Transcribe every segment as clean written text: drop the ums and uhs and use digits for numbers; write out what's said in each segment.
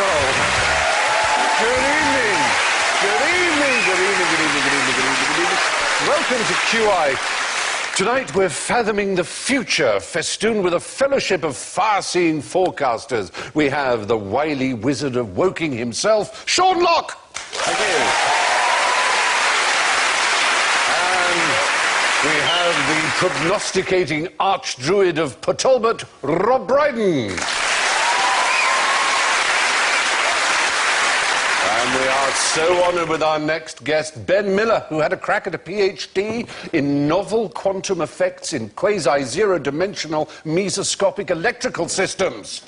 Good evening. Good evening. Good evening. Good evening. Good evening. Good evening. Good evening. Welcome to QI. Tonight we're fathoming the future, festooned with a fellowship of far-seeing forecasters. We have the wily wizard of Woking himself, Sean Locke. Thank you. And we have the prognosticating archdruid of Pottalbot, Rob Brydon. And we are so honoured with our next guest, Ben Miller, who had a crack at a PhD in novel quantum effects in quasi-zero-dimensional mesoscopic electrical systems.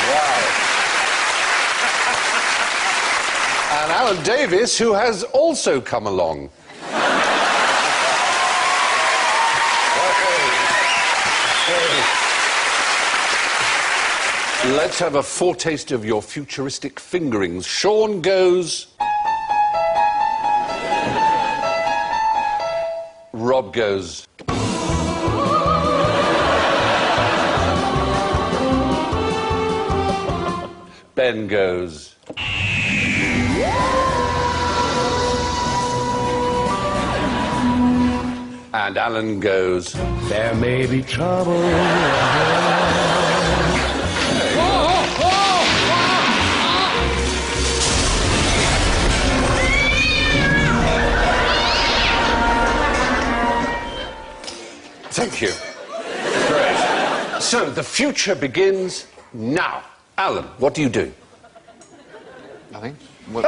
Wow. And Alan Davis, who has also come along. Let's have a foretaste of your futuristic fingerings. Sean goes... Rob goes... Ben goes... And Alan goes... There may be trouble. Thank you. Great. So, the future begins now. Alan, what do you do? Nothing. Oh!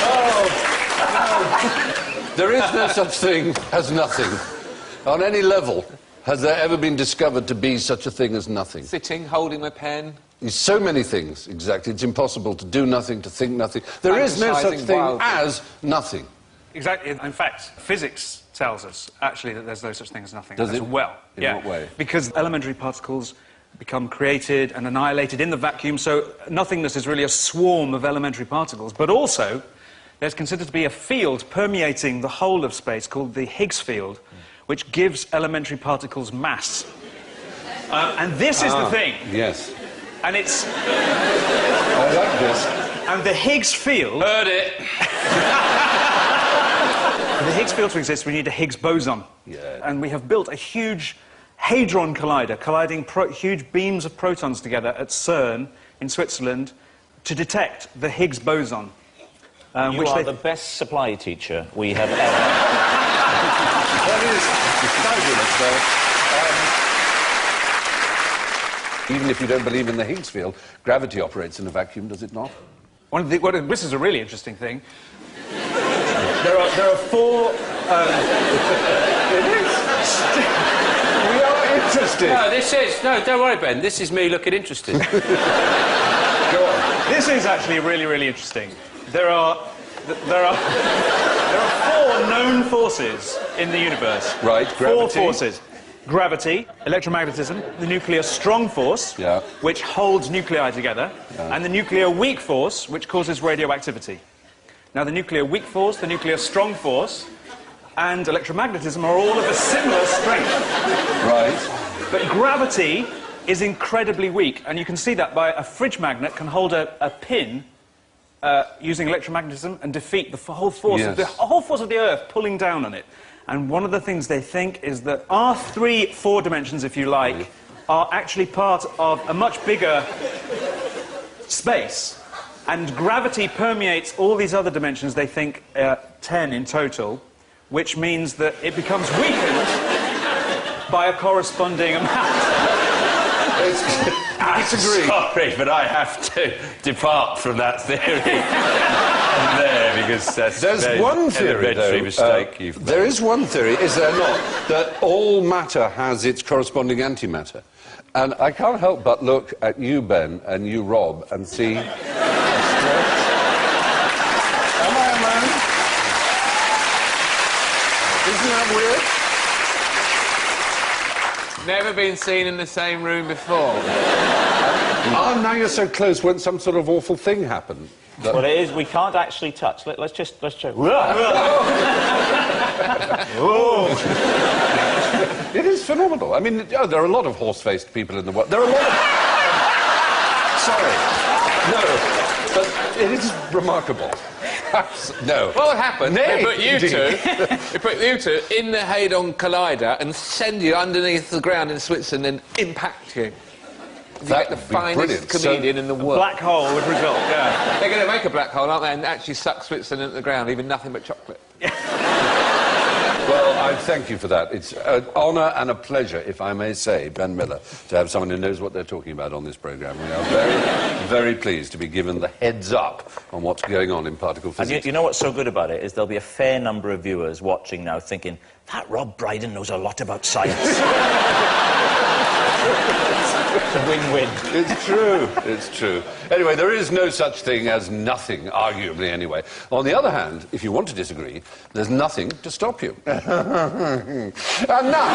Oh! There is no such thing as nothing. On any level, has there ever been discovered to be such a thing as nothing? Sitting, holding my pen. So many things, exactly. It's impossible to do nothing, to think nothing. There is no such thing as nothing. Exactly. In fact, physics tells us, actually, that there's no such thing as nothing. Does it? Well. In what way? Because elementary particles become created and annihilated in the vacuum, so nothingness is really a swarm of elementary particles. But also, there's considered to be a field permeating the whole of space called the Higgs field, which gives elementary particles mass. And this is the thing. Yes. And it's... I like this. And the Higgs field... Heard it. For the Higgs field to exist, we need a Higgs boson. Yeah. And we have built a huge hadron collider, colliding huge beams of protons together at CERN in Switzerland to detect the Higgs boson. You are the best supply teacher we have ever. That is fabulous, though. Even if you don't believe in the Higgs field, gravity operates in a vacuum, does it not? This is a really interesting thing. There are four... It is. We are interested. No, no, don't worry, Ben. This is me looking interested. Go on. This is actually really, really interesting. There are four known forces in the universe. Right, gravity. Four forces. Gravity, electromagnetism, the nuclear strong force, which holds nuclei together, and the nuclear weak force, which causes radioactivity. Now, the nuclear weak force, the nuclear strong force, and electromagnetism are all of a similar strength. Right. But gravity is incredibly weak, and you can see that by a fridge magnet can hold a pin using electromagnetism and defeat the whole force of the whole force of the Earth pulling down on it. And one of the things they think is that our four dimensions, if you like, are actually part of a much bigger space. And gravity permeates all these other dimensions, they think 10 in total, which means that it becomes weakened by a corresponding amount. I disagree. Sorry, but I have to depart from that theory. There, because that's There's one theory, though. Mistake you've made. There is one theory, is there not, that all matter has its corresponding antimatter. And I can't help but look at you, Ben, and you, Rob, and see... Am I alone? Isn't that weird? Never been seen in the same room before. Oh, now you're so close. Won't some sort of awful thing happen? Well, it is. We can't actually touch. Let's check. Oh. It is phenomenal. I mean, there are a lot of horse-faced people in the world. There are a lot of... Sorry. No, but it is remarkable. No. What happened? Nay, They put you two in the Hadron Collider and send you underneath the ground in Switzerland and impact you. That the would be finest brilliant. comedian in the world. Black hole would result, yeah. They're going to make a black hole, aren't they, and actually suck Switzerland into the ground, leaving nothing but chocolate. Well, I thank you for that. It's an honour and a pleasure, if I may say, Ben Miller, to have someone who knows what they're talking about on this programme. We are very, very pleased to be given the heads up on what's going on in particle physics. And you know what's so good about it is there'll be a fair number of viewers watching now thinking, that Rob Brydon knows a lot about science. It's a win-win. It's true. It's true. Anyway, there is no such thing as nothing, arguably, anyway. On the other hand, if you want to disagree, there's nothing to stop you. And now,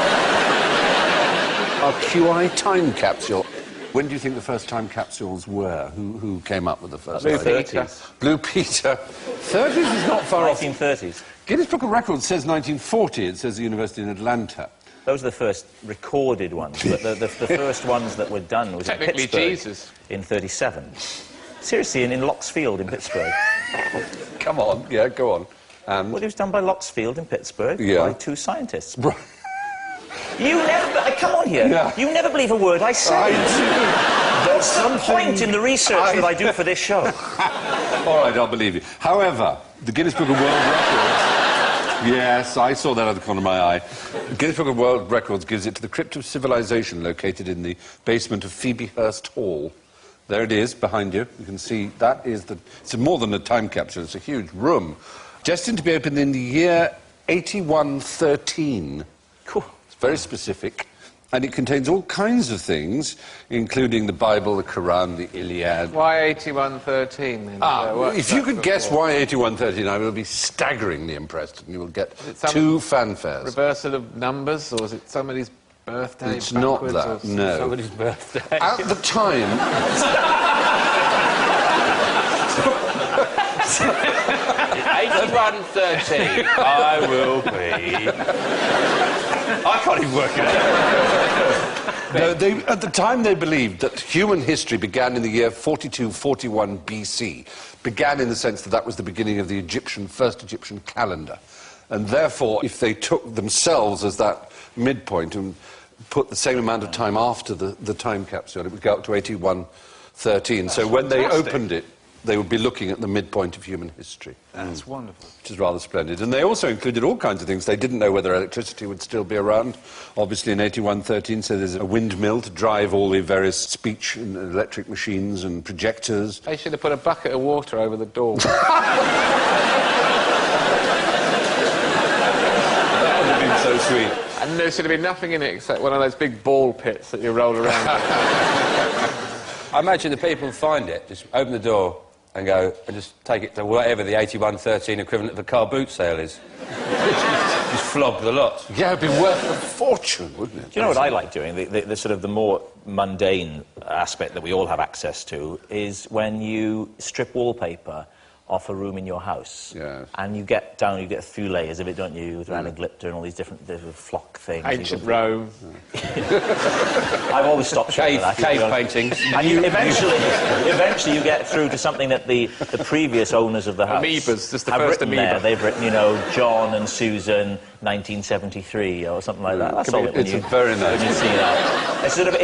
our QI time capsule. When do you think the first time capsules were? Who came up with the first Blue idea? Peter. Blue Peter. 30s is not far off. 1930s. Guinness Book of Records says 1940. It says the University in Atlanta. Those are the first recorded ones, but the first ones that were done was Technically in Pittsburgh Jesus. in 37. Seriously, in Locksfield in Pittsburgh. Come on, yeah, go on. Well, it was done by Locksfield in Pittsburgh by two scientists. Right. You never... come on here. Yeah. You never believe a word I say. I do. There's Some point in the research that I do for this show. All right, I'll believe you. However, the Guinness Book of World Records... Yes, I saw that out of the corner of my eye. The Guinness Book of World Records gives it to the Crypt of Civilization located in the basement of Phoebehurst Hall. There it is, behind you. You can see that is the... It's more than a time capsule, it's a huge room. Destined to be opened in the year 8113. Cool. It's very specific. And it contains all kinds of things, including the Bible, the Quran, the Iliad. Why 8113 then? If you could guess why 8113, I will be staggeringly impressed, and you will get two fanfares. Reversal of numbers, or is it somebody's birthday? It's not backwards, that, or no. Somebody's birthday. At the time... 8113, I will be... I can't even work it out. No, at the time they believed that human history began in the year 4241 BC. Began in the sense that that was the beginning of the first Egyptian calendar. And therefore, if they took themselves as that midpoint and put the same amount of time after the time capsule, it would go up to 8113. So when they opened it, they would be looking at the midpoint of human history. That's wonderful. Which is rather splendid. And they also included all kinds of things. They didn't know whether electricity would still be around. Obviously, in 8113, so there's a windmill to drive all the various speech and electric machines and projectors. They should have put a bucket of water over the door. That would have been so sweet. And there should have been nothing in it except one of those big ball pits that you roll around. I imagine the people find it, just open the door and go, and just take it to whatever the 8113 equivalent of a car boot sale is. Just flog the lot. Yeah, it'd be worth a fortune, wouldn't it? Do you know what I like doing? The sort of the more mundane aspect that we all have access to is when you strip wallpaper off a room in your house. Yes. And you get down, you get a few layers of it, don't you, with ranaglypta and all these different flock things. Ancient Rome. I've always stopped short of that. Cave paintings. And eventually you get through to something that the previous owners of the house Amoebas, just the have first written amoeba. there. They've written, you know, John and Susan, 1973, or something like that. That's all it when It's you, a very nice... when you see that. It's sort of,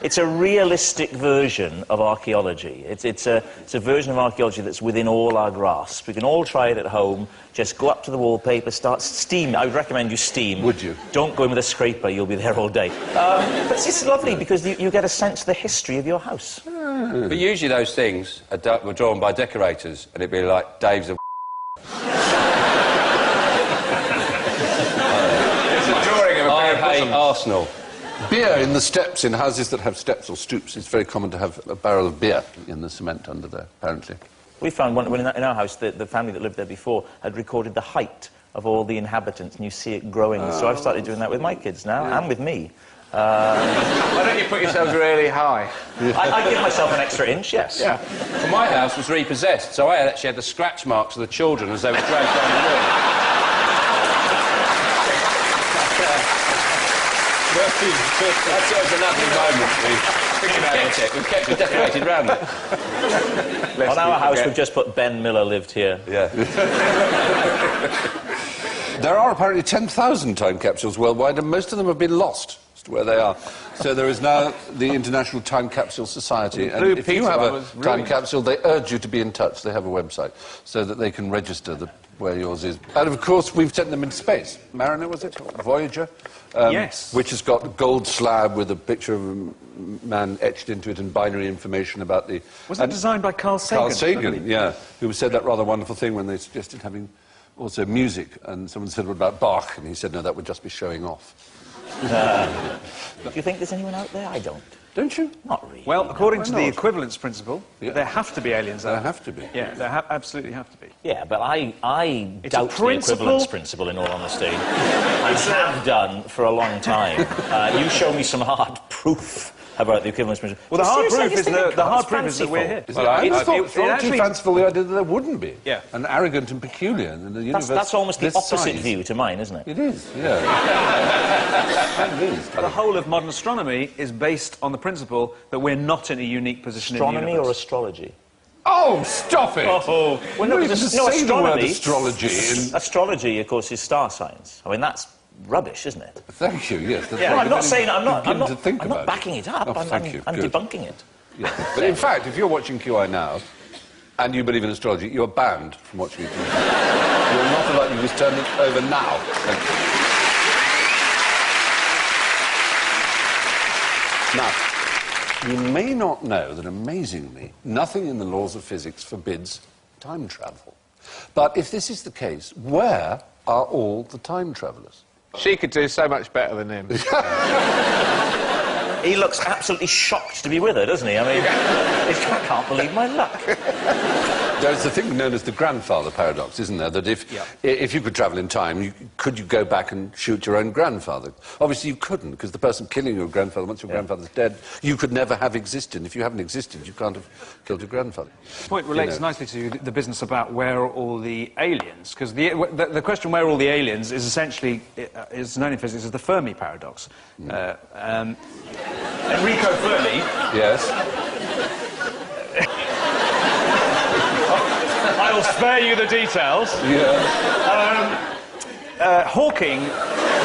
it's a realistic version of archaeology. It's a version of archaeology that's within all our grasp. We can all try it at home. Just go up to the wallpaper, start steam. I would recommend you steam. Would you? Don't go in with a scraper, you'll be there all day. But it's lovely because you get a sense of the history of your house. But usually those things were drawn by decorators, and it'd be like Dave's a... It's a drawing of a I pair of hate bosoms. Arsenal. Beer in the steps, in houses that have steps or stoops, it's very common to have a barrel of beer in the cement under there, apparently. We found one in our house, the family that lived there before had recorded the height of all the inhabitants, and you see it growing. So I've started doing that with my kids now, and with me. Why don't you put yourselves really high? I give myself an extra inch, yes. Yeah. Well, my house was repossessed, so I actually had the scratch marks of the children as they were dragged down the wall. That's always a lovely moment. We've kept it decorated round it. On our house, we've just put Ben Miller lived here. Yeah. There are apparently 10,000 time capsules worldwide, and most of them have been lost as to where they are. So there is now the International Time Capsule Society, and if you have a time capsule, they urge you to be in touch. They have a website so that they can register where yours is. And of course, we've sent them into space. Mariner, was it? Voyager? Yes. Which has got a gold slab with a picture of a man etched into it and binary information about the... Was that designed by Carl Sagan? Carl Sagan, yeah, who said that rather wonderful thing when they suggested having also music, and someone said, what about Bach? And he said, no, that would just be showing off. Do you think there's anyone out there? I don't. Don't you? Not really. Well, according to the not? equivalence principle, there have to be aliens out There have to be. Yeah, there absolutely have to be. Yeah, but I It's a doubt the principle. equivalence principle, in all honesty. I have done for a long time. You show me some hard proof about the equivalence principle. Well, the hard Seriously, I proof just is think the hard it's proof is that we're here. Well, I thought it too actually- fanciful the idea that there wouldn't be. Yeah. And arrogant and peculiar. And the universe That's almost the this opposite size. view to mine, isn't it? It is, yeah. It is. The whole of modern astronomy is based on the principle that we're not in a unique position Astronomy in the or universe. astrology? Oh, stop it! Oh, Well, no, You because just no, say the word astronomy... astrology in- Astrology, of course, is star signs. I mean, that's rubbish, isn't it? Thank you, yes. That's Yeah, right. I'm not saying... I'm not to think I'm not about backing it up. Oh, thank you. I'm Good. debunking it. Yeah. But in fact, if you're watching QI now, and you believe in astrology, you're banned from watching it. You're not allowed, you just turn it over now. Thank you. Now, you may not know that, amazingly, nothing in the laws of physics forbids time travel. But if this is the case, where are all the time travellers? She could do so much better than him. He looks absolutely shocked to be with her, doesn't he? I mean, I can't believe my luck. There's the thing known as the grandfather paradox, isn't there? That if you could travel in time, could you go back and shoot your own grandfather? Obviously you couldn't, because the person killing your grandfather, once your grandfather's dead, you could never have existed. If you haven't existed, you can't have killed your grandfather. The point relates nicely to the business about where are all the aliens, because the question where are all the aliens is essentially, is known in physics as the Fermi paradox. Enrico Fermi... Yes? I'll spare you the details. Yeah. Hawking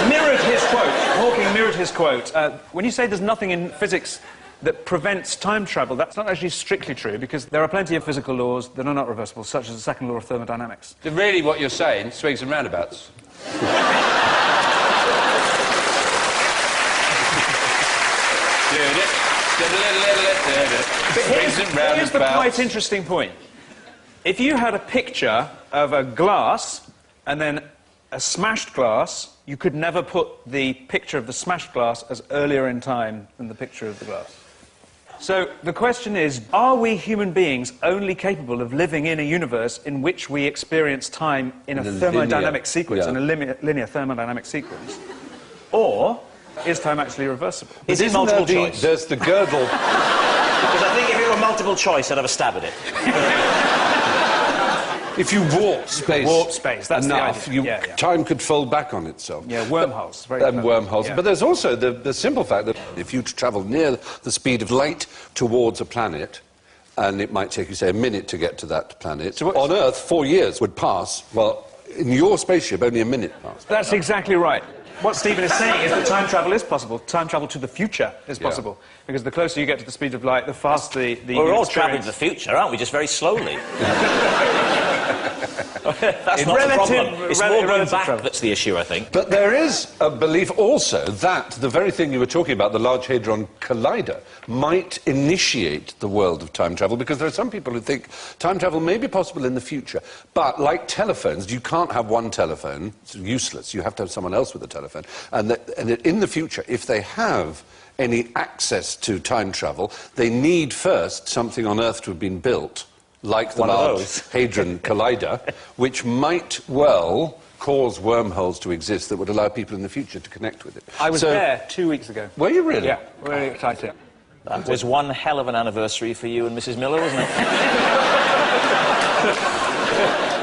mirrored his quote. Hawking mirrored his quote. When you say there's nothing in physics that prevents time travel, that's not actually strictly true, because there are plenty of physical laws that are not reversible, such as the second law of thermodynamics. So really what you're saying, swings and roundabouts. But here's the quite interesting point. If you had a picture of a glass and then a smashed glass, you could never put the picture of the smashed glass as earlier in time than the picture of the glass. So the question is, are we human beings only capable of living in a universe in which we experience time in a thermodynamic sequence, in a linear thermodynamic sequence? Or is time actually reversible? Is it multiple choice? There's the girdle. Because I think if it were multiple choice, I'd have a stab at it. If you warp space, that's enough, the idea. time could fold back on itself. Yeah, wormholes. Very And clever. wormholes. Yeah. But there's also the simple fact that if you travel near the speed of light towards a planet, and it might take you, say, a minute to get to that planet, So on Earth, 4 years would pass. Well, in your spaceship, only a minute passed. That's exactly right. What Stephen is saying is that time travel is possible. Time travel to the future is possible. Because the closer you get to the speed of light, the faster the Well, we're all experience. travelling to the future, aren't we? Just very slowly. That's not the problem. It's more going relative back travel. that's the issue, I think. But there is a belief also that the very thing you were talking about, the Large Hadron Collider, might initiate the world of time travel, because there are some people who think time travel may be possible in the future, but like telephones, you can't have one telephone. It's useless. You have to have someone else with a telephone. And that in the future, if they have any access to time travel, they need first something on Earth to have been built, like the One of Large those. Hadron Collider, which might well cause wormholes to exist that would allow people in the future to connect with it. I was there 2 weeks ago. Were you really? Yeah, very exciting. That was one hell of an anniversary for you and Mrs. Miller, wasn't it?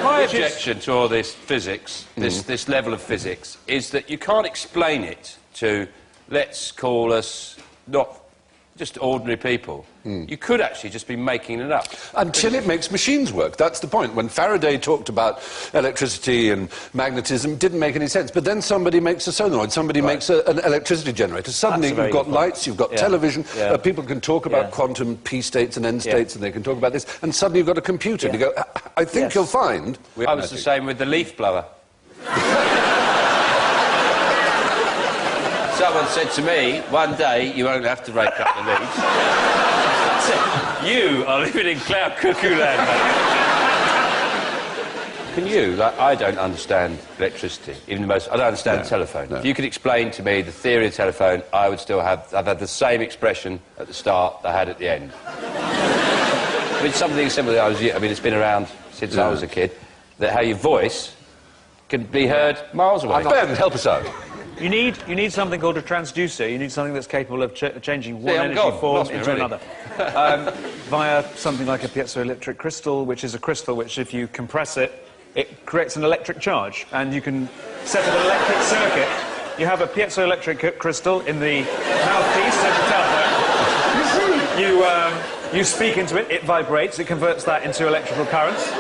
My objection to all this physics, this level of physics, is that you can't explain it to let's call us not just ordinary people, you could actually just be making it up. Until it makes machines work. That's the point. When Faraday talked about electricity and magnetism, it didn't make any sense. But then somebody makes a solenoid, somebody makes an electricity generator. Suddenly you've got lights, you've got television, people can talk about quantum P states and N states, and they can talk about this, and suddenly you've got a computer. And you go, I think you'll find... I was the same with the leaf blower. Someone said to me, one day you won't have to rake up the leaves. You are living in cloud cuckoo land. Can you, like, I don't understand electricity, even the most, I don't understand telephone. If you could explain to me the theory of telephone, I would still have, I've had the same expression at the start that I had at the end. I mean, something similar, I mean, it's been around since I was a kid, that how your voice can be heard miles away. Ben, help us out. You need something called a transducer. You need something that's capable of changing one energy form into another. Via something like a piezoelectric crystal, which is a crystal which, if you compress it, it creates an electric charge. And you can set up an electric circuit. You have a piezoelectric crystal in the mouthpiece of the telephone. You speak into it, it vibrates, it converts that into electrical currents.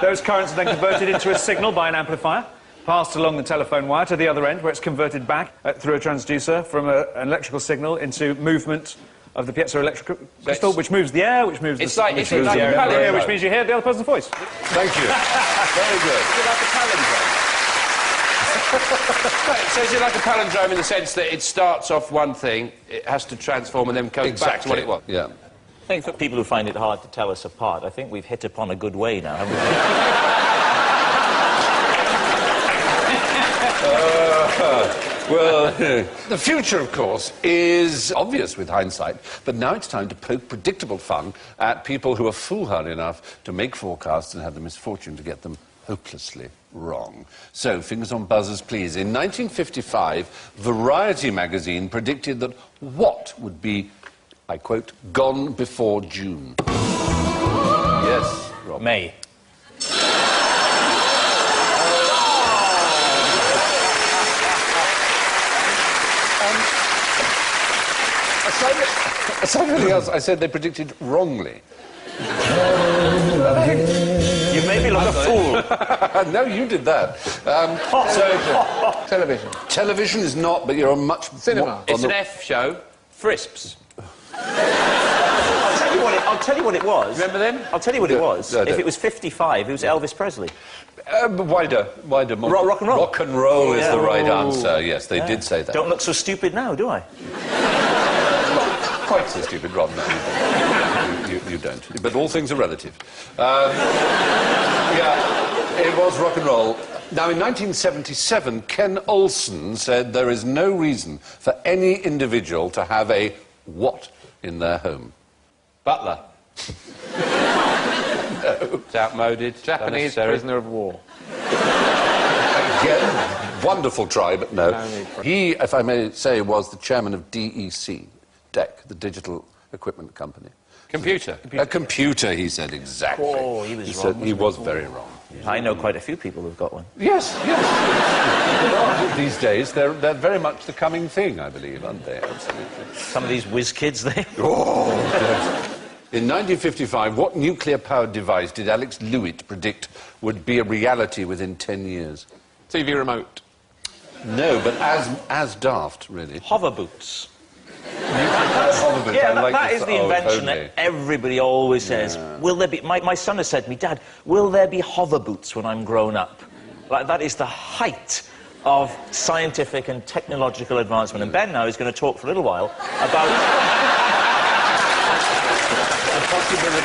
Those currents are then converted into a signal by an amplifier, passed along the telephone wire to the other end, where it's converted back through a transducer from an electrical signal into movement of the piezoelectric crystal, which moves the air, which moves the air, which means you hear the other person's voice. Thank you. Very good. Is it like a palindrome? So is it like a palindrome in the sense that it starts off one thing, it has to transform and then goes back to what it was? Yeah. I think for people who find it hard to tell us apart, I think we've hit upon a good way now, haven't we? Well, the future, of course, is obvious with hindsight, but now it's time to poke predictable fun at people who are foolhardy enough to make forecasts and have the misfortune to get them hopelessly wrong. So, fingers on buzzers, please. In 1955, Variety magazine predicted that what would be, I quote, gone before June? Yes, Rob. May. Aside from anything else, I said they predicted wrongly. You made me look a fool. No, you did that. Television. Television is not, but you're a much... Cinema. It's an F show, Frisps. I'll tell you what it was. Remember them? I'll tell you what it was. If it was 55, it was Elvis Presley. Wider. Rock and roll. Rock and roll is the right answer. Yes, they did say that. Don't look so stupid now, do I? Quite so stupid, Rob. No, you don't. But all things are relative. Yeah, it was rock and roll. Now, in 1977, Ken Olsen said there is no reason for any individual to have a what in their home? Butler. No. It's outmoded. Japanese prisoner of war. Again, wonderful try, but no. He, if I may say, was the chairman of DEC, the Digital Equipment Company. Computer. A computer, he said, exactly. Oh, he was wrong. He was very wrong. Yeah. I know quite a few people who've got one. Yes. These days, they're very much the coming thing, I believe, aren't they? Absolutely. Some of these whiz kids there. Oh, in 1955, what nuclear-powered device did Alex Lewitt predict would be a reality within 10 years? TV remote. No, but as daft, really. Hover boots. Yeah, that is the invention that everybody always says. Will there be... My son has said to me, Dad, will there be hover boots when I'm grown up? Like, that is the height of scientific and technological advancement. And Ben now is going to talk for a little while about...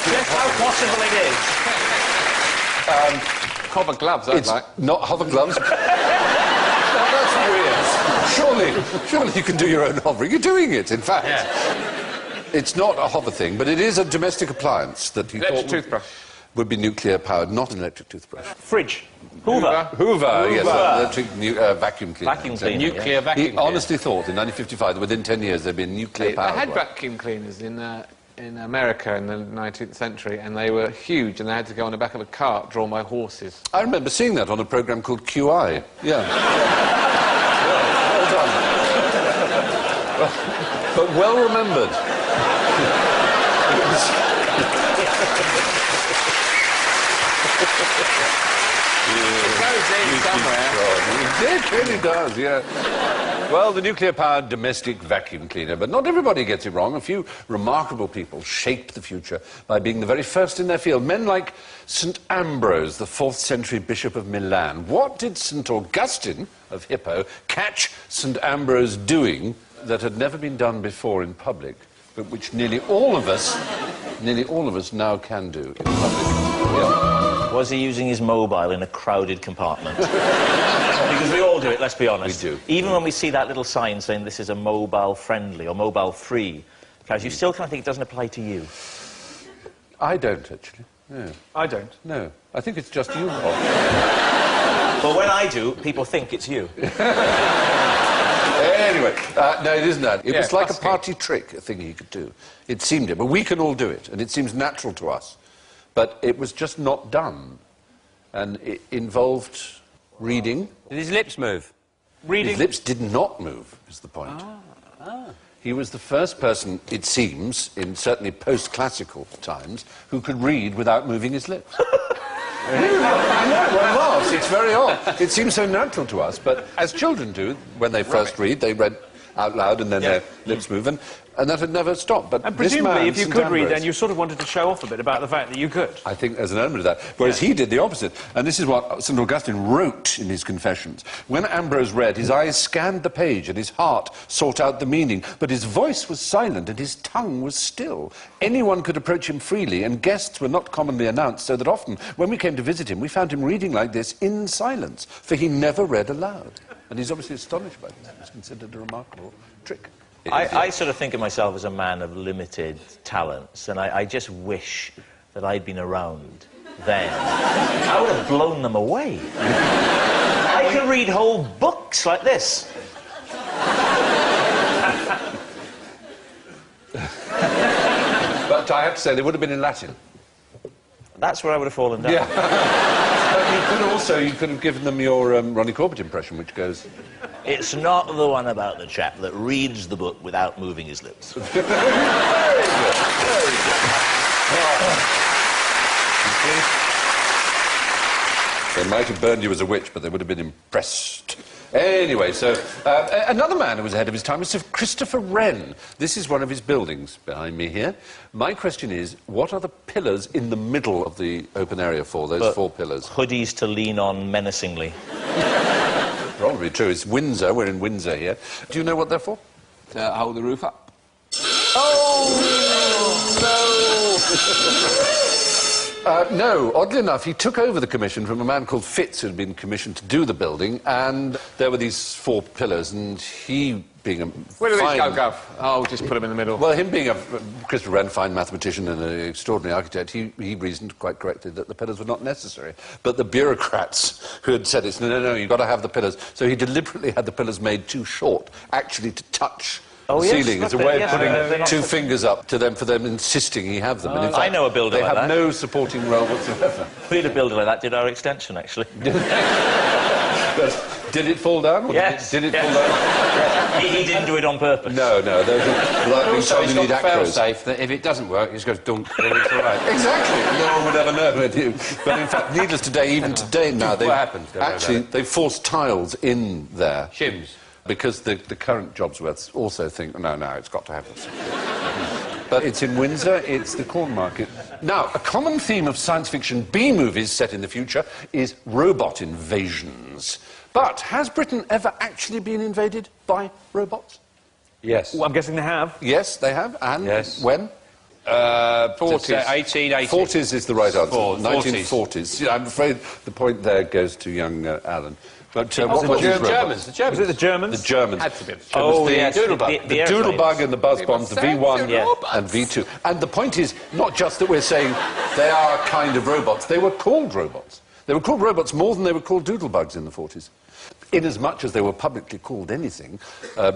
just how possible it is. Hover gloves, I'd like. Not hover gloves. That's weird. Surely you can do your own hovering. You're doing it, in fact. Yeah. It's not a hover thing, but it is a domestic appliance that he thought toothbrush would be nuclear-powered, not an electric toothbrush. Fridge. Hoover, yes, electric vacuum cleaner. Vacuum cleaner. Nuclear vacuum He honestly thought in 1955 that within 10 years there'd be a nuclear-powered They had vacuum cleaners in America in the 19th century, and they were huge, and they had to go on the back of a cart drawn by horses. I remember seeing that on a programme called QI. Yeah. Well done. But well remembered. It goes in somewhere. It really does, yeah. Well, the nuclear-powered domestic vacuum cleaner. But not everybody gets it wrong. A few remarkable people shaped the future by being the very first in their field. Men like St. Ambrose, the 4th century bishop of Milan. What did St. Augustine of Hippo catch St. Ambrose doing that had never been done before in public, but which nearly all of us now can do in public? Yeah. Was he using his mobile in a crowded compartment? Because we all do it, let's be honest. We do. Even when we see that little sign saying this is a mobile-friendly or mobile-free, because you still kind of think it doesn't apply to you. I don't, actually. No. I don't. No. I think it's just you, Bob. But when I do, people think it's you. Anyway, no, it isn't that. It was like a busking. party trick, a thing he could do. It seemed it, but we can all do it, and it seems natural to us. But it was just not done. And it involved reading. Did his lips move? Reading. His lips did not move, is the point. He was the first person, it seems, in certainly post-classical times, who could read without moving his lips. I know, well, laughs. It's very odd. It seems so natural to us, but as children do, when they first read, they read out loud and then their lips move, and that had never stopped. But And this presumably, man, if you St. could read, Ambrose, then you sort of wanted to show off a bit about the fact that you could. I think there's an element of that. Whereas he did the opposite. And this is what St. Augustine wrote in his Confessions. When Ambrose read, his eyes scanned the page and his heart sought out the meaning, but his voice was silent and his tongue was still. Anyone could approach him freely, and guests were not commonly announced, so that often, when we came to visit him, we found him reading like this in silence, for he never read aloud. And he's obviously astonished by this. It's considered a remarkable trick. I sort of think of myself as a man of limited talents, and I just wish that I'd been around then. I would have blown them away. I can read whole books like this. But I have to say, they would have been in Latin. That's where I would have fallen down. Yeah. But you could have given them your Ronnie Corbett impression, which goes... It's not the one about the chap that reads the book without moving his lips. Very good. Very good. They might have burned you as a witch, but they would have been impressed. Anyway, so another man who was ahead of his time was Sir Christopher Wren. This is one of his buildings behind me here. My question is, what are the pillars in the middle of the open area for, those 4 pillars? Hoodies to lean on menacingly. Probably true. It's Windsor. We're in Windsor here. Do you know what they're for? To hold the roof up. No, oddly enough, he took over the commission from a man called Fitz, who had been commissioned to do the building, and there were these 4 pillars, and he, being a Where do these go, Gov? Oh, just put them in the middle. Well, him being a Christopher Wren, fine mathematician and an extraordinary architect, he reasoned quite correctly that the pillars were not necessary. But the bureaucrats who had said it's no, you've got to have the pillars, so he deliberately had the pillars made too short, actually to touch the ceiling as a way of putting 2 fingers up to them for them insisting he have them. And in fact, I know a builder they like have that. no supporting role whatsoever. We had a builder like that, did our extension, actually. Did it fall down? Or Yes. Did it fall down? He didn't do it on purpose. No. Like being Also, told it's you got need the acros. fail-safe that if it doesn't work, you just go dunk, and it's all right. Exactly. No one would ever know. Would you? But in fact, needless to say, even today now, What happens? Don't worry actually, about it. they've forced tiles in there. Shims. Because the current Jobsworths also think, no, it's got to have this. But it's in Windsor, it's the corn market. Now, a common theme of science fiction B-movies set in the future is robot invasions. But has Britain ever actually been invaded by robots? Yes. Well, I'm guessing they have. Yes, they have. And Yes. when? 40s. 1880. 40s is the right answer. 40s. 1940s. Yeah, I'm afraid the point there goes to young Alan. But what was the his Germans. robot? The Germans. Was it the Germans? The Germans. Had to be. Oh, the yes. Doodlebug. The Doodlebug and the buzz bombs, the V1 Yeah. and V2. And the point is not just that we're saying they are kind of robots. They were called robots. They were called robots more than they were called doodlebugs in the 40s. Inasmuch as they were publicly called anything,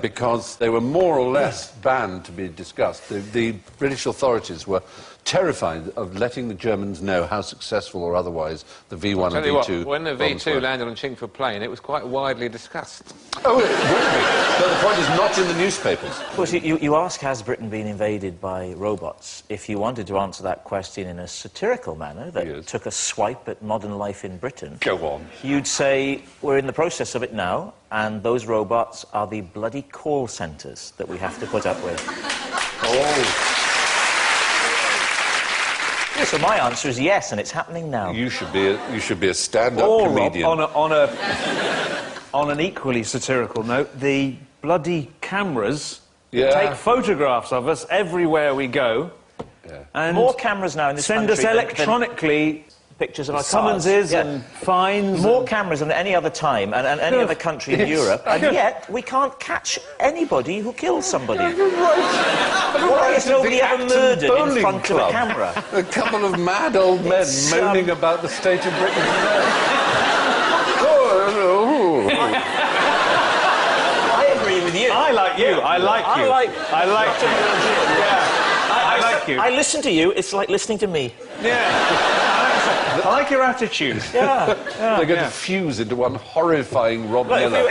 because they were more or less banned to be discussed. The British authorities were terrified of letting the Germans know how successful or otherwise the V1 Tell and you V2 what, when the bombs V2 were. landed on Chingford Plain, it was quite widely discussed. Oh, it would be. No, the point is not in the newspapers. Of course, you ask, has Britain been invaded by robots? If you wanted to answer that question in a satirical manner that took a swipe at modern life in Britain... Go on. You'd say, we're in the process of it now, and those robots are the bloody call centres that we have to put up with. Oh. So my answer is yes, and it's happening now. You should be a stand-up comedian. On an equally satirical note, the bloody cameras Yeah. take photographs of us everywhere we go. Yeah. And More cameras now in this send country us than electronically pictures of our summonses cars. and fines. More cameras than any other time and any other country in Europe, and yet we can't catch anybody who kills somebody. Why is nobody ever murdered in front of a camera? A couple of mad old men moaning about the state of Britain today. I agree with you. I like you. I like you. I like you. I listen to you. It's like listening to me. Yeah. I like your attitude. Yeah. They're going to fuse into one horrifying Rob Look, Miller.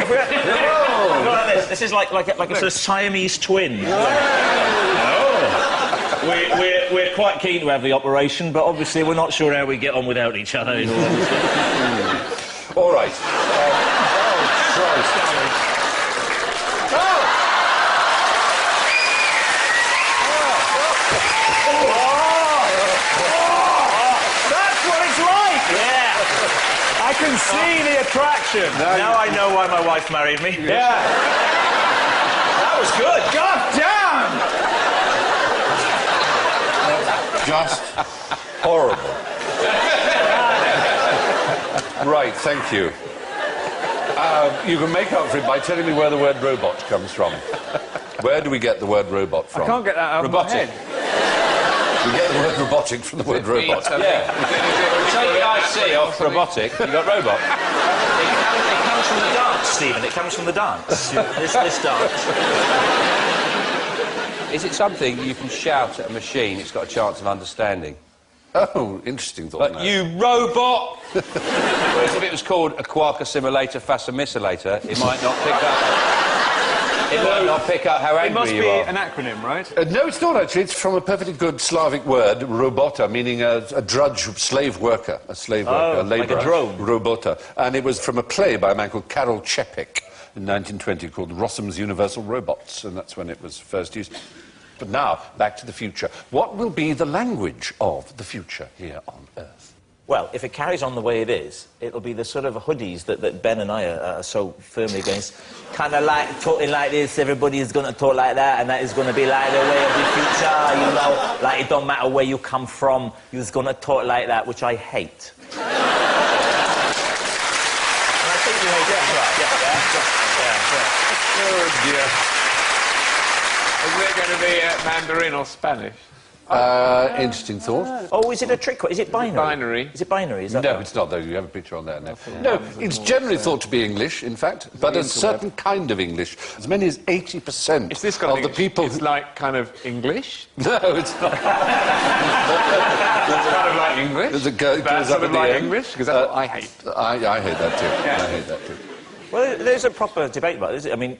This is like a sort of Siamese twin. We're quite keen to have the operation, but obviously we're not sure how we get on without each other. In all honesty. All right. Christ. I can see the attraction. Now I know why my wife married me. Yeah. That was good. God damn! Just horrible. Right, thank you. You can make up for it by telling me where the word robot comes from. Where do we get the word robot from? I can't get that out of my head. We get the word robotic from the word robot. Yeah. Take IC off robotic, you got robot. It comes from the dance, Stephen. It comes from the dance. This dance. Is it something you can shout at a machine it's got a chance of understanding? Oh, interesting thought. Like, you robot! Whereas if it was called a quark assimilator facsimicilator, it might not pick up... It might not pick up how angry you are. It must be an acronym, right? No, it's not actually. It's from a perfectly good Slavic word, robota, meaning a drudge, slave worker, a labourer. Like a drone. Robota. And it was from a play by a man called Karol Čapek in 1920 called Rossum's Universal Robots, and that's when it was first used. But now, back to the future. What will be the language of the future here on Earth? Well, if it carries on the way it is, it'll be the sort of hoodies that Ben and I are so firmly against. Kind of like talking like this, everybody is going to talk like that, and that is going to be like the way of the future, you know. Like, it don't matter where you come from, you're just going to talk like that, which I hate. And I think you hate it. Oh, dear. Is it going to be Mandarin or Spanish? Interesting thought. Oh, is it a trick? Is it binary? Binary. Is it binary? Is that No, it's not, though. You have a picture on there now. No, it's generally thought to be English, in fact, but a certain kind of English. As many as 80% Is this of the people... It's like kind of English? No, it's not. It's kind of like English? There's a goes That's up sort at of the like end. English? Because that's what I hate. I hate that too. Yeah. I hate that too. Well, there's a proper debate about this. I mean,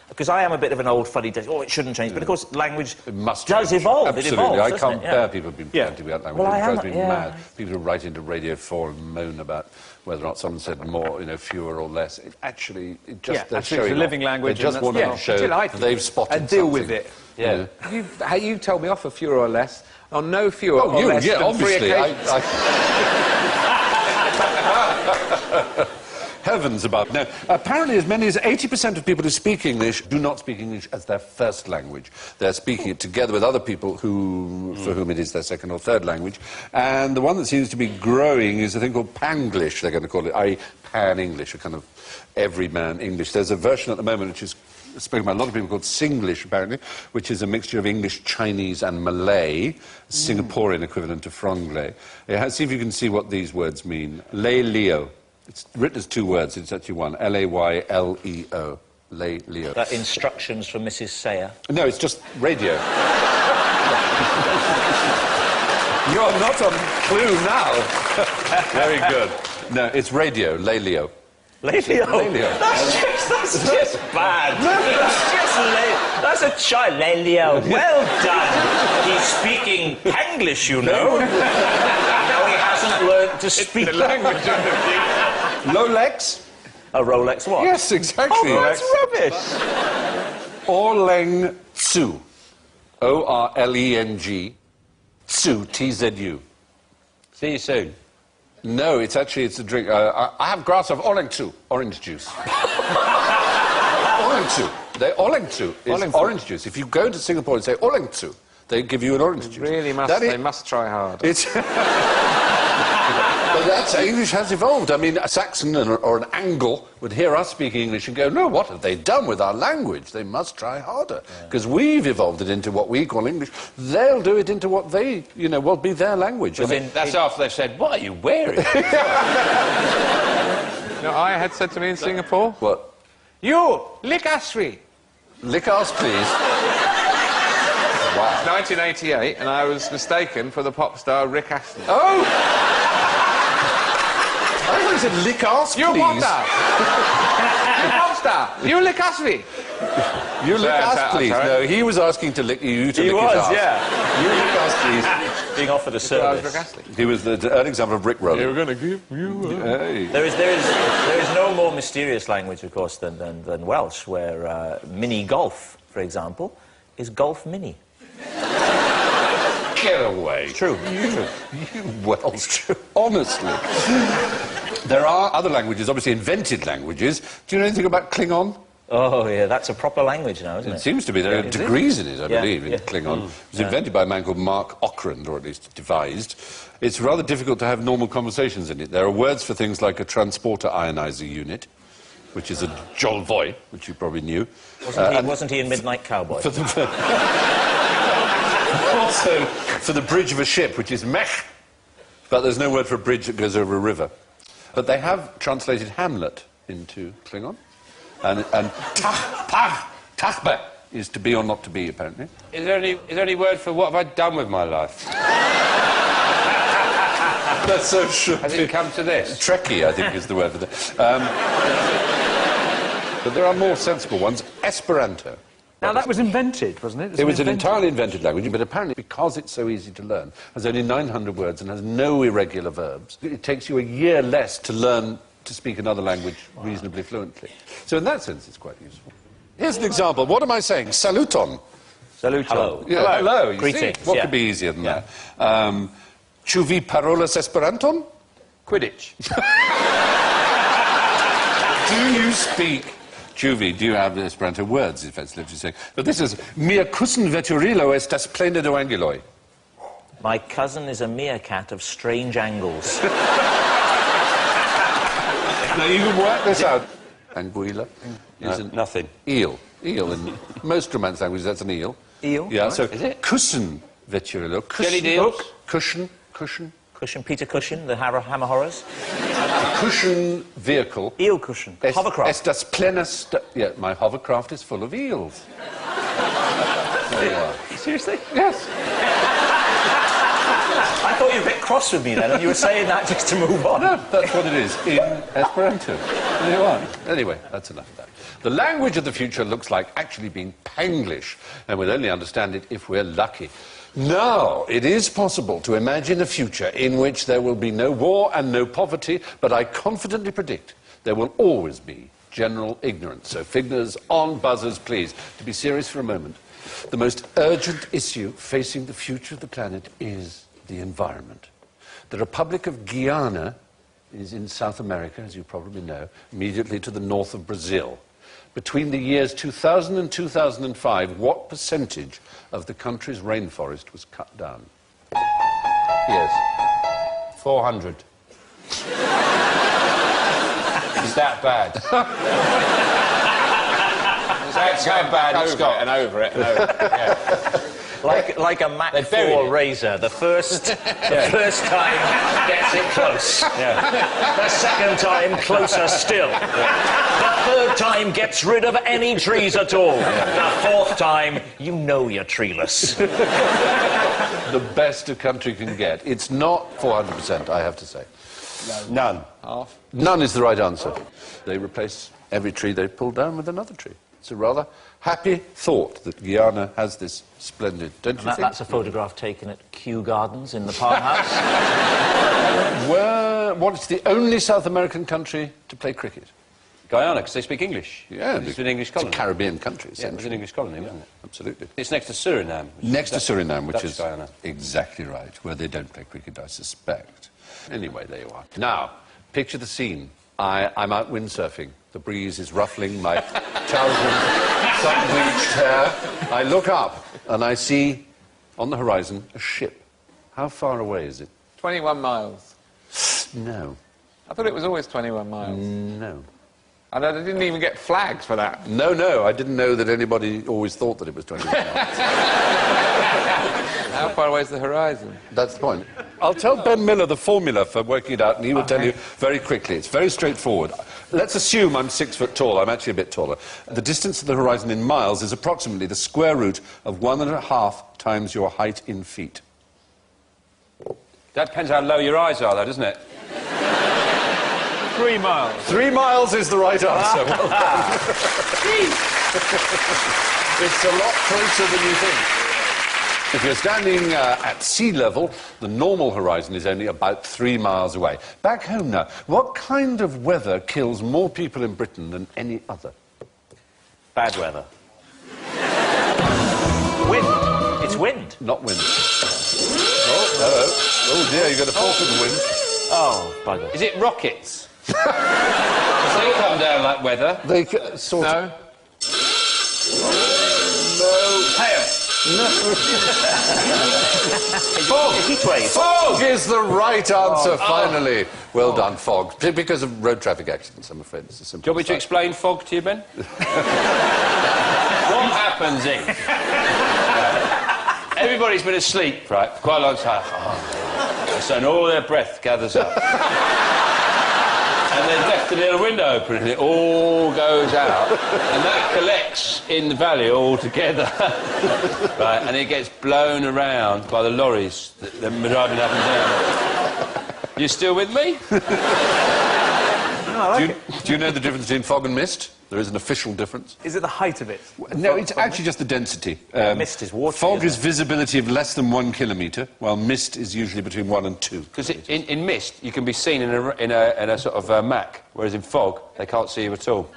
because I am a bit of an old fuddy. Oh, it shouldn't change. But of course, language does change. evolve. Absolutely. It evolves, I doesn't can't it? bear people being plenty about language. Well, it drives me yeah. mad. People who write into Radio 4 and moan about whether or not someone said more, fewer or less. It actually, they're it's showing a living off. language. They just want to show that they've spotted and deal something. with it. Yeah. You told me off for fewer or less. On no fewer or less than obviously. 3 occasions. Heavens above. Now, apparently as many as 80% of people who speak English do not speak English as their first language. They're speaking it together with other people for whom it is their second or third language. And the one that seems to be growing is a thing called Panglish, they're going to call it, i.e. Pan-English, a kind of everyman English. There's a version at the moment which is spoken by a lot of people called Singlish, apparently, which is a mixture of English, Chinese and Malay, Singaporean equivalent to Franglais. See if you can see what these words mean. Leo. It's written as 2 words, it's actually one. Layleo. Leo. Instructions from Mrs. Sayer. No, it's just radio. You're not on Clue now. Very good. No, it's radio, Layleo. Layleo. Layleo. That's just bad. That's a child. Lelio, well done. He's speaking English, you know. Now he hasn't learned to speak the language of the future. Rolex? A Rolex watch. Yes, exactly. Oh, that's rubbish. Orleng Tzu. O-R-L-E-N-G. Tzu, T-Z-U. See you soon. No, it's a drink. I have a glass of Orleng Tzu, orange juice. Orleng Tzu. Orleng Tzu is orange juice. If you go to Singapore and say Orleng Tzu, they give you an orange juice. Really they must try hard. It's... But that's English has evolved. I mean, a Saxon or an Angle would hear us speaking English and go, no, what have they done with our language? They must try harder. Because we've evolved it into what we call English. They'll do it into what they, will be their language. That's after they've said, what are you wearing? No, I had said to me in Singapore... What? You, lick Asri. Lick us, please. Wow. 1988, and I was mistaken for the pop star Rick Astley. Oh! I thought you said lick us, please. You pop star! You pop star! You lick Asri. You lick us, please. No, he was asking to lick you to lick his ass. Yeah. You lick us, please. Being offered a service. He was an example of Rick rolling. They were going to give you a... Hey. There is no more mysterious language, of course, than Welsh, where mini golf, for example, is golf mini. Get away. True. You Welsh. Honestly. There are other languages, obviously invented languages. Do you know anything about Klingon? Oh, yeah, that's a proper language now, isn't it? It seems to be. There are degrees in it, I believe, in yeah. Klingon. It was invented by a man called Mark Okrand, or at least devised. It's rather difficult to have normal conversations in it. There are words for things like a transporter ionizer unit, which is a jolvoy, which you probably knew. Wasn't he in Midnight Cowboy? Also, for the bridge of a ship, which is mech, but there's no word for a bridge that goes over a river. But they have translated Hamlet into Klingon. And tachbe is to be or not to be, apparently. Is there any word for what have I done with my life? That's so true. Has it come to this? Trekkie, I think, is the word for that. But there are more sensible ones. Esperanto. Now, that was invented, wasn't it? It was an entirely invented language, but apparently, because it's so easy to learn, has only 900 words and has no irregular verbs, it takes you a year less to learn to speak another language reasonably fluently. So in that sense, it's quite useful. Here's an example. What am I saying? Saluton. Saluton. Hello. Yeah, hello. You Greetings. see? What could be easier than that? Ĉu vi parolas Esperanton? Quidditch. Do you speak... Ĉu do you have Esperanto words, if that's literally saying? But this is... Mia cousin veturilo estas plena de anguloj. My cousin is a meerkat of strange angles. Now, you can work this out. Anguilla is nothing. Eel. Eel. In most Romance languages, that's an eel. Eel? Yeah, so... Is it? Cousin veturilo. Jelly deals? Cushion. Cushion, Peter Cushion, the Hammer Horrors. Cushion vehicle. Eel cushion. Hovercraft. Estas plenas... Yeah, my hovercraft is full of eels. There you are. Seriously? Yes. I thought you were a bit cross with me then, and you were saying that just to move on. No, that's what it is, in Esperanto. There you are. Anyway, that's enough of that. The language of the future looks like actually being Panglish, and we'll only understand it if we're lucky. Now, it is possible to imagine a future in which there will be no war and no poverty, but I confidently predict there will always be general ignorance. So fingers on buzzers, please. To be serious for a moment, the most urgent issue facing the future of the planet is the environment. The Republic of Guyana is in South America, as you probably know, immediately to the north of Brazil. Between the years 2000 and 2005, what percentage of the country's rainforest was cut down? Yes. 400. Is that bad? That's how bad it's got. And over it. Yeah. Like a Mac 4 razor. The first time gets it close. Yeah. The second time, closer still. The third time gets rid of any trees at all. The fourth time, you know you're treeless. The best a country can get. It's not 400%, I have to say. None. Half? None is the right answer. They replace every tree they pull down with another tree. It's a rather happy thought that Guyana has this splendid, don't you think? That's a photograph taken at Kew Gardens in the Palm House. What's the only South American country to play cricket? Guyana, because they speak English. Yeah, it's an English colony. It's a Caribbean country, Yeah, it was an English colony, wasn't it? Absolutely. It's next to Suriname. Next to Suriname, which is Guyana. exactly right, where they don't play cricket, I suspect. Anyway, there you are. Now, picture the scene. I'm out windsurfing. The breeze is ruffling my towsled, sun-bleached hair. I look up and I see on the horizon a ship. How far away is it? 21 miles. No. I thought it was always 21 miles. No. And I didn't even get flags for that. No, I didn't know that anybody always thought that it was 21 miles. How far away is the horizon? That's the point. I'll tell Ben Miller the formula for working it out, and he will tell you very quickly. It's very straightforward. Let's assume I'm 6 foot tall. I'm actually a bit taller. The distance to the horizon in miles is approximately the square root of 1.5 times your height in feet. That depends how low your eyes are, though, doesn't it? 3 miles. 3 miles is the right answer. Well done. It's a lot closer than you think. If you're standing at sea level, the normal horizon is only about 3 miles away. Back home now, what kind of weather kills more people in Britain than any other? Bad weather. Wind. It's wind. Not wind. Oh, hello. Oh dear, you're going to fall for the wind. Oh, bugger. Is it rockets? They come down like weather. They sort of... No. Hail. Fog! Heat wave. Fog is the right answer, finally. Well done, fog. Because of road traffic accidents, I'm afraid. It's as simple Do you want me as to that. explain fog to you, Ben? What happens if... everybody's been asleep, right, for quite a long time. So and all their breath gathers up. And they've left the little window open and it all goes out. And that collects in the valley all together. Right, and it gets blown around by the lorries that are driving up and down. You still with me? Do you know the difference between fog and mist? There is an official difference. Is it the height of it? No, it's actually just the density. Mist is watery, Fog isn't is visibility of less than 1 kilometre, while mist is usually between 1 and 2. Because in mist, you can be seen in a sort of Mac, whereas in fog, they can't see you at all.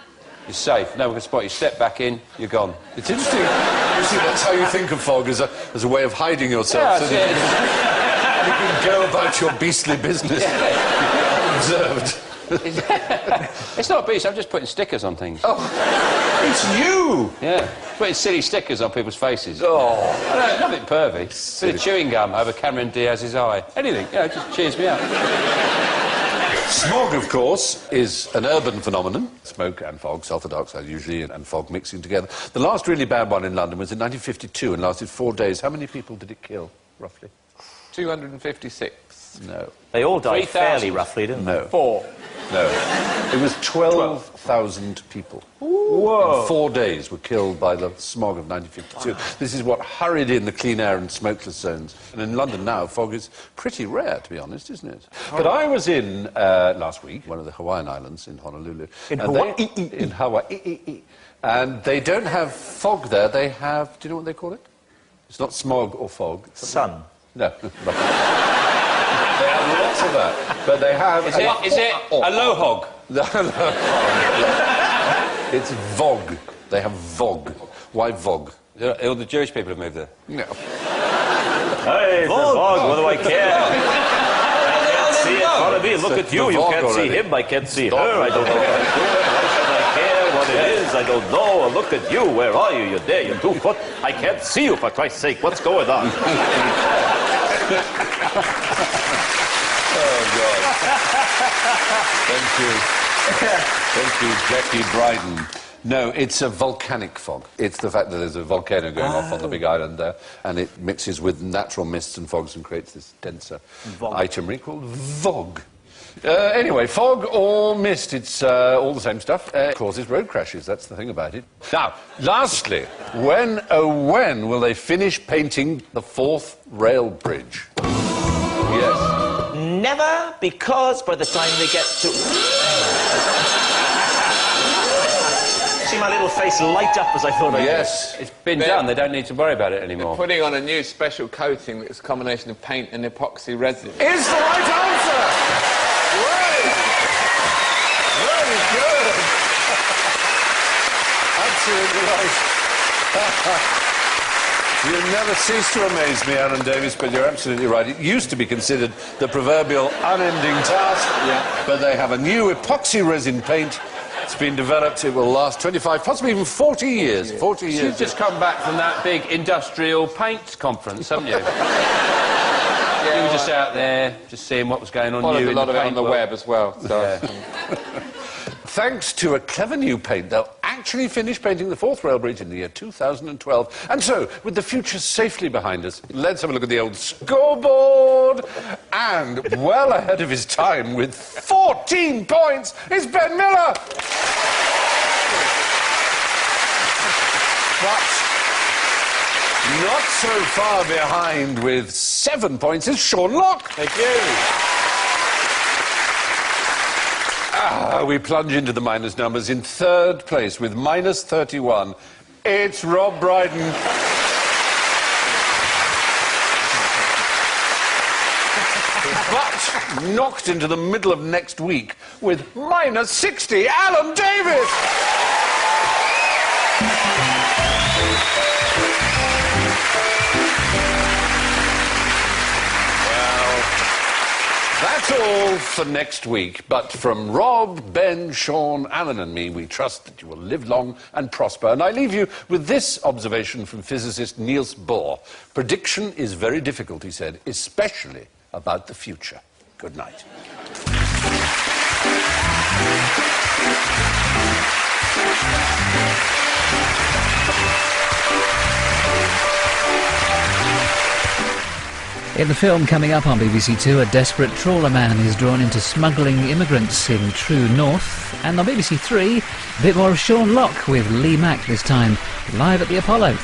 You're safe. No one can spot you. Step back in, you're gone. It's interesting. You see, that's how you think of fog, as a way of hiding yourself. Yeah, so that you can go about your beastly business observed. It's not a beast, I'm just putting stickers on things. Oh, it's you! Yeah, putting silly stickers on people's faces. Oh. No, nothing pervy. Bit of chewing gum over Cameron Diaz's eye. Anything, just cheers me up. Smog, of course, is an urban phenomenon. Smoke and fog, sulphur dioxide usually, and fog mixing together. The last really bad one in London was in 1952 and lasted 4 days. How many people did it kill, roughly? 256. No. They all died 3,000. fairly roughly, didn't they? No. 4. No. It was 12,000 people. Whoa. In 4 days were killed by the smog of 1952. This is what hurried in the clean air and smokeless zones. And in London now, fog is pretty rare, to be honest, isn't it? But I was in, last week, one of the Hawaiian Islands in Honolulu. In and Hawaii? In Hawaii. And they don't have fog there, they have... Do you know what they call it? It's not smog or fog. Sun. No. They have lots of that, but they have... Is it a low hog? It's Vogue. They have Vogue. Why Vogue? All the Jewish people have moved there. No. Hey, Vogue, what do I care? I can't see it in front of me. Look at you, you Vogue can't see already. him, I can't see her. I don't know what I'm doing. Why should I care what it is? I don't know. Look at you, where are you? You're there, you're 2 foot. I can't see you, for Christ's sake. What's going on? Oh, God. Thank you, Jackie Bryden. No, it's a volcanic fog. It's the fact that there's a volcano going off on the big island there, and it mixes with natural mists and fogs and creates this denser item called Vogue. Anyway, fog or mist, it's all the same stuff. It causes road crashes, that's the thing about it. Now, lastly, when will they finish painting the 4th rail bridge? Yes. Never, because by the time they get to... see my little face light up as I thought I did? Yes. It's been done. They don't need to worry about it anymore. Putting on a new special coating that's a combination of paint and epoxy resin. Is the right answer! Right! Very good! Absolutely right. You never cease to amaze me, Alan Davis, but you're absolutely right. It used to be considered the proverbial unending task, but they have a new epoxy resin paint. It's been developed. It will last 25, possibly even 40 years. 40 years. You've just come back from that big industrial paint conference, haven't you? You were just out there, just seeing what was going on. Followed new a lot of it on the world. web as well. So. Yeah. Thanks to a clever new paint, they'll actually finish painting the fourth rail bridge in the year 2012. And so, with the future safely behind us, let's have a look at the old scoreboard. And well ahead of his time with 14 points is Ben Miller. But not so far behind with 7 points is Sean Locke. Thank you. We plunge into the minus numbers. In third place with minus 31, it's Rob Brydon. But knocked into the middle of next week with minus 60, Alan Davis. That's all for next week, but from Rob, Ben, Sean, Alan and me, we trust that you will live long and prosper. And I leave you with this observation from physicist Niels Bohr. Prediction is very difficult, he said, especially about the future. Good night. In the film coming up on BBC Two, a desperate trawler man is drawn into smuggling immigrants in True North. And on BBC Three, a bit more of Sean Locke with Lee Mack this time, live at the Apollo.